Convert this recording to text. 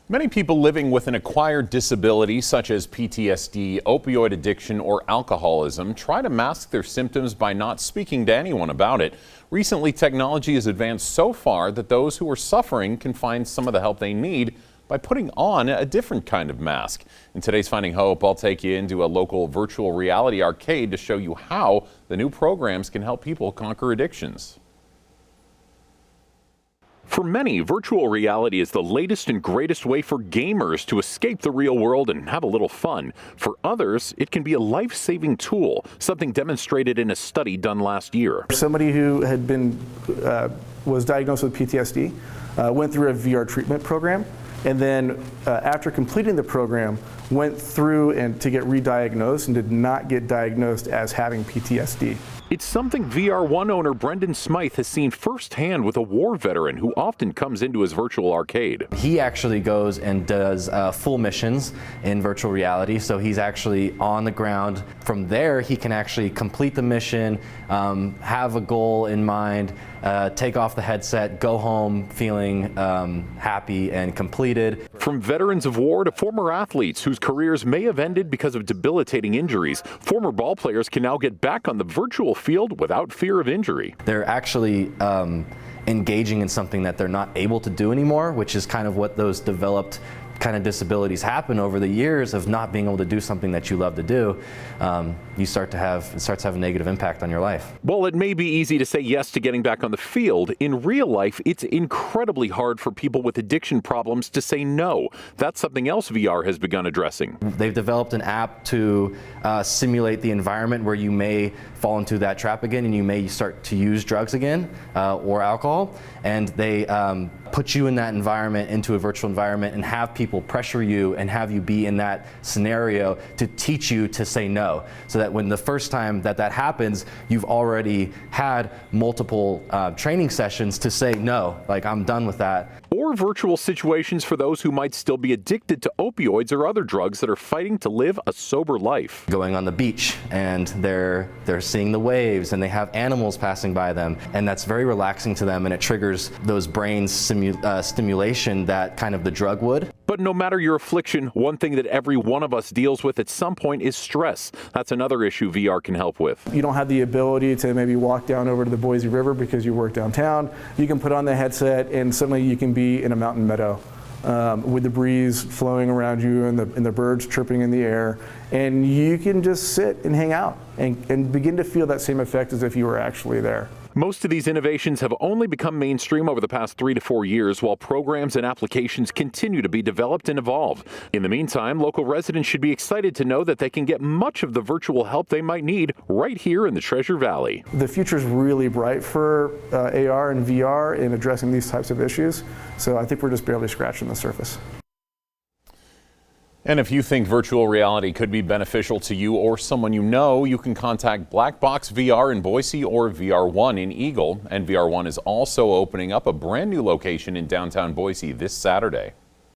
Many people living with an acquired disability such as PTSD, opioid addiction, or alcoholism try to mask their symptoms by not speaking to anyone about it. Recently, technology has advanced so far that those who are suffering can find some of the help they need by putting on a different kind of mask. In today's Finding Hope, I'll take you into a local virtual reality arcade to show you how the new programs can help people conquer addictions. For many, virtual reality is the latest and greatest way for gamers to escape the real world and have a little fun. For others, it can be a life-saving tool, something demonstrated in a study done last year. Somebody who had was diagnosed with PTSD went through a VR treatment program, and then after completing the program, went through to get re-diagnosed and did not get diagnosed as having PTSD. It's something VR1 owner Brendan Smythe has seen firsthand with a war veteran who often comes into his virtual arcade. He actually goes and does full missions in virtual reality, so he's actually on the ground. From there, he can actually complete the mission, have a goal in mind, take off the headset, go home feeling happy and completed. From veterans of war to former athletes whose careers may have ended because of debilitating injuries, former ball players can now get back on the virtual field without fear of injury. They're actually engaging in something that they're not able to do anymore, which is kind of what those developed kind of disabilities happen over the years of not being able to do something that you love to do. It starts to have a negative impact on your life. While it may be easy to say yes to getting back on the field, in real life it's incredibly hard for people with addiction problems to say no. That's something else VR has begun addressing. They've developed an app to simulate the environment where you may fall into that trap again and you may start to use drugs again or alcohol, and they put you in that environment, into a virtual environment, and have people pressure you and have you be in that scenario to teach you to say no, so that when the first time that happens, you've already had multiple training sessions to say no, like I'm done with that. Or virtual situations for those who might still be addicted to opioids or other drugs that are fighting to live a sober life. Going on the beach and they're seeing the waves and they have animals passing by them, and that's very relaxing to them, and it triggers those brain stimulation that kind of the drug would. But no matter your affliction, one thing that every one of us deals with at some point is stress. That's another issue VR can help with. You don't have the ability to maybe walk down over to the Boise River because you work downtown. You can put on the headset and suddenly you can be in a mountain meadow with the breeze flowing around you and the birds chirping in the air, and you can just sit and hang out and begin to feel that same effect as if you were actually there. Most of these innovations have only become mainstream over the past 3 to 4 years, while programs and applications continue to be developed and evolve. In the meantime, local residents should be excited to know that they can get much of the virtual help they might need right here in the Treasure Valley. The future is really bright for AR and VR in addressing these types of issues, so I think we're just barely scratching the surface. And if you think virtual reality could be beneficial to you or someone you know, you can contact Black Box VR in Boise or VR1 in Eagle. And VR1 is also opening up a brand new location in downtown Boise this Saturday.